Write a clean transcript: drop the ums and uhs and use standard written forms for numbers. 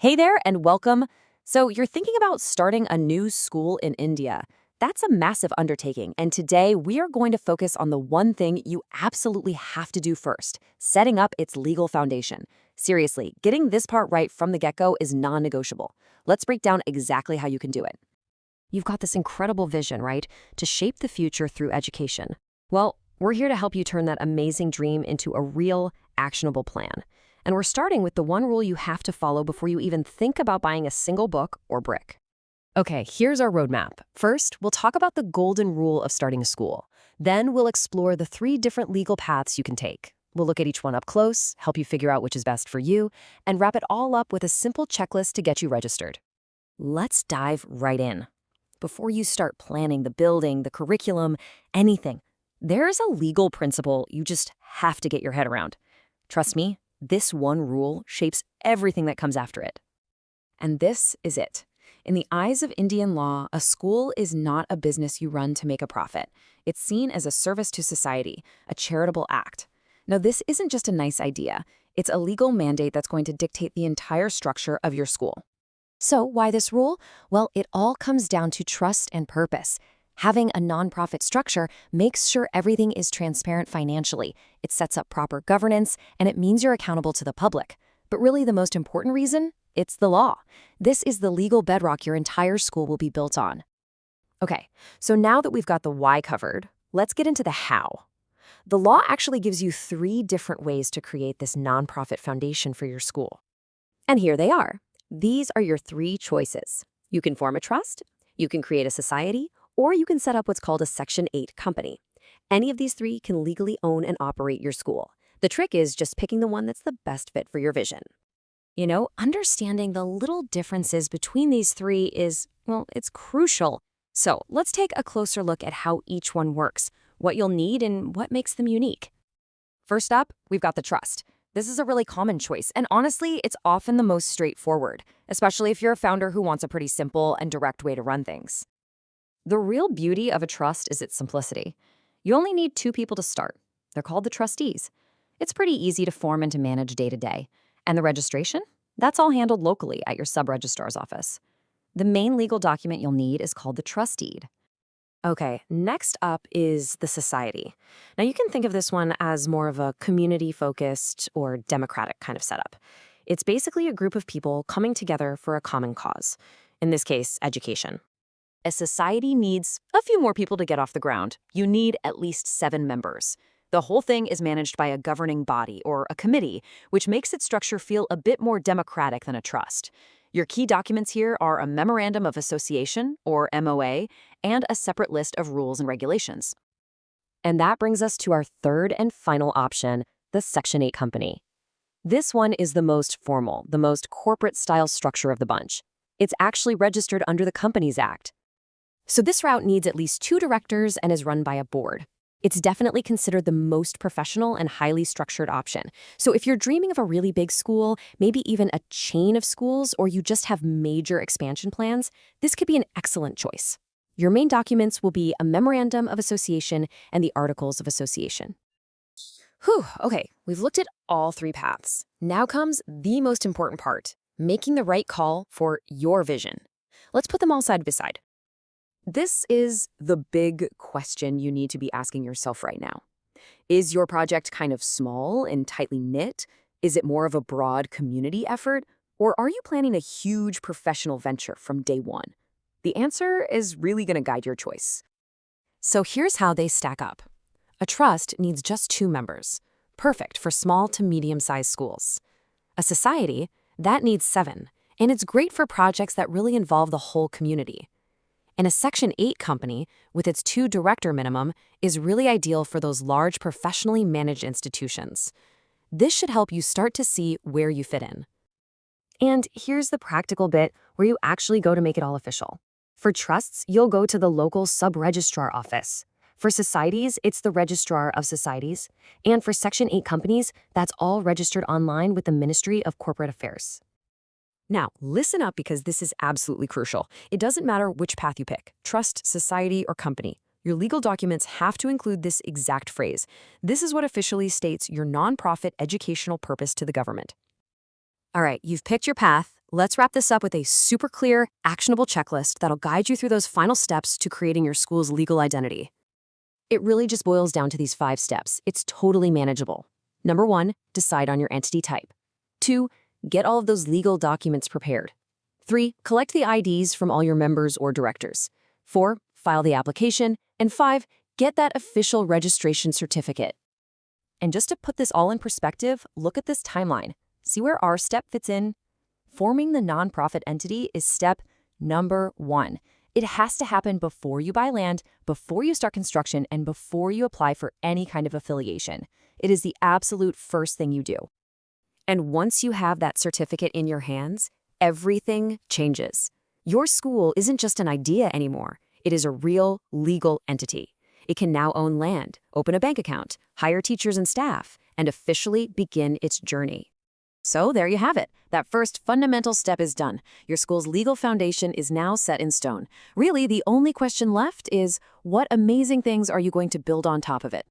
Hey there and welcome. So, you're thinking about starting a new school in India. That's a massive undertaking, and today we are going to focus on the one thing you absolutely have to do first, setting up its legal foundation. Seriously, getting this part right from the get-go is non-negotiable. Let's break down exactly how you can do it. You've got this incredible vision, right? To shape the future through education. Well, we're here to help you turn that amazing dream into a real, actionable plan. And we're starting with the one rule you have to follow before you even think about buying a single book or brick. Okay, here's our roadmap. First, we'll talk about the golden rule of starting a school. Then we'll explore the 3 different legal paths you can take. We'll look at each one up close, help you figure out which is best for you, and wrap it all up with a simple checklist to get you registered. Let's dive right in. Before you start planning the building, the curriculum, anything, there's a legal principle you just have to get your head around. Trust me, this one rule shapes everything that comes after it. And this is it. In the eyes of Indian law, a school is not a business you run to make a profit. It's seen as a service to society, a charitable act. Now, this isn't just a nice idea. It's a legal mandate that's going to dictate the entire structure of your school. So, why this rule? Well, it all comes down to trust and purpose. Having a nonprofit structure makes sure everything is transparent financially. It sets up proper governance, and it means you're accountable to the public. But really, the most important reason? It's the law. This is the legal bedrock your entire school will be built on. Okay, so now that we've got the why covered, let's get into the how. The law actually gives you 3 different ways to create this nonprofit foundation for your school. And here they are. These are your 3 choices. You can form a trust, you can create a society, or you can set up what's called a Section 8 company. Any of these 3 can legally own and operate your school. The trick is just picking the one that's the best fit for your vision. You know, understanding the little differences between these 3 is, well, it's crucial. So let's take a closer look at how each one works, what you'll need, and what makes them unique. First up, we've got the trust. This is a really common choice, and honestly, it's often the most straightforward, especially if you're a founder who wants a pretty simple and direct way to run things. The real beauty of a trust is its simplicity. You only need 2 people to start. They're called the trustees. It's pretty easy to form and to manage day to day. And the registration? That's all handled locally at your sub-registrar's office. The main legal document you'll need is called the trust deed. Okay, next up is the society. Now you can think of this one as more of a community-focused or democratic kind of setup. It's basically a group of people coming together for a common cause. In this case, education. A society needs a few more people to get off the ground. You need at least 7 members. The whole thing is managed by a governing body or a committee, which makes its structure feel a bit more democratic than a trust. Your key documents here are a Memorandum of Association, or MOA, and a separate list of rules and regulations. And that brings us to our third and final option, the Section 8 company. This one is the most formal, the most corporate-style structure of the bunch. It's actually registered under the Companies Act. So this route needs at least 2 directors and is run by a board. It's definitely considered the most professional and highly structured option. So if you're dreaming of a really big school, maybe even a chain of schools, or you just have major expansion plans, this could be an excellent choice. Your main documents will be a Memorandum of Association and the Articles of Association. Whew, okay, we've looked at all 3 paths. Now comes the most important part, making the right call for your vision. Let's put them all side by side. This is the big question you need to be asking yourself right now. Is your project kind of small and tightly knit? Is it more of a broad community effort? Or are you planning a huge professional venture from day one? The answer is really going to guide your choice. So here's how they stack up. A trust needs just 2 members, perfect for small to medium-sized schools. A society, that needs 7, and it's great for projects that really involve the whole community. And a Section 8 company, with its 2 director minimum, is really ideal for those large professionally managed institutions. This should help you start to see where you fit in. And here's the practical bit where you actually go to make it all official. For trusts, you'll go to the local sub-registrar office. For societies, it's the Registrar of Societies. And for Section 8 companies, that's all registered online with the Ministry of Corporate Affairs. Now, listen up because this is absolutely crucial. It doesn't matter which path you pick, trust, society, or company. Your legal documents have to include this exact phrase. This is what officially states your nonprofit educational purpose to the government. All right, you've picked your path. Let's wrap this up with a super clear, actionable checklist that'll guide you through those final steps to creating your school's legal identity. It really just boils down to these 5 steps. It's totally manageable. Number 1, decide on your entity type. 2, get all of those legal documents prepared. 3, collect the IDs from all your members or directors. 4, file the application. And 5, get that official registration certificate. And just to put this all in perspective, look at this timeline. See where our step fits in? Forming the nonprofit entity is step number 1. It has to happen before you buy land, before you start construction, and before you apply for any kind of affiliation. It is the absolute first thing you do. And once you have that certificate in your hands, everything changes. Your school isn't just an idea anymore. It is a real legal entity. It can now own land, open a bank account, hire teachers and staff, and officially begin its journey. So there you have it. That first fundamental step is done. Your school's legal foundation is now set in stone. Really, the only question left is, what amazing things are you going to build on top of it?